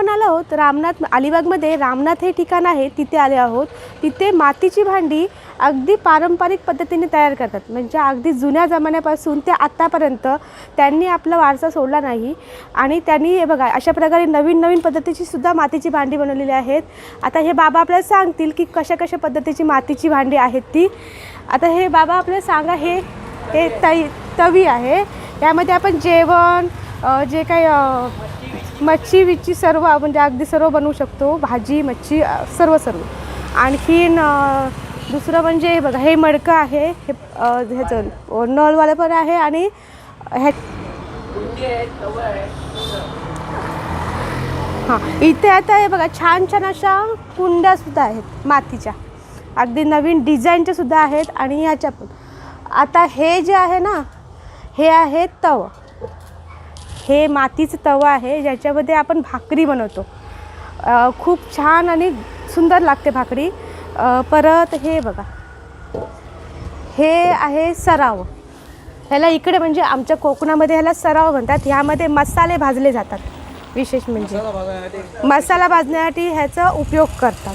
आपण आलो आहोत रामनाथ, अलिबागमध्ये रामनाथ हे ठिकाण आहे, तिथे आले आहोत. तिथे मातीची भांडी अगदी पारंपरिक पद्धतीने तयार करतात. म्हणजे अगदी जुन्या जमान्यापासून ते आत्तापर्यंत त्यांनी आपला वारसा सोडला नाही. आणि त्यांनी हे बघा अशा प्रकारे नवीन नवीन पद्धतीची सुद्धा मातीची भांडी बनवलेली आहेत. आता हे बाबा आपल्याला सांगतील की कशा कशा पद्धतीची मातीची भांडी आहेत ती. आता हे बाबा आपल्याला सांगा, हे तवी आहे, त्यामध्ये आपण जेवण जे काही मच्छी विच्छी सर्व म्हणजे अगदी सर्व बनवू शकतो. भाजी मच्छी सर्व. आणखीन दुसरं म्हणजे हे बघा, हे मडकं आहे, हे ह्याचं नळवालं पण आहे. आणि हां, इथे आता हे बघा छान छान अशा कुंड्यासुद्धा आहेत मातीच्या, अगदी नवीन डिझाईनच्या सुद्धा आहेत. आणि ह्याच्या पण आता हे जे आहे ना, हे आहे तवं. हे मातीचं तवं आहे ज्याच्यामध्ये आपण भाकरी बनवतो. खूप छान आणि सुंदर लागते भाकरी. परत हे बघा, हे आहे सराव. ह्याला इकडे म्हणजे आमच्या कोकणामध्ये ह्याला सराव म्हणतात. ह्यामध्ये मसाले भाजले जातात. विशेष म्हणजे मसाला भाजण्यासाठी ह्याचा उपयोग करतात.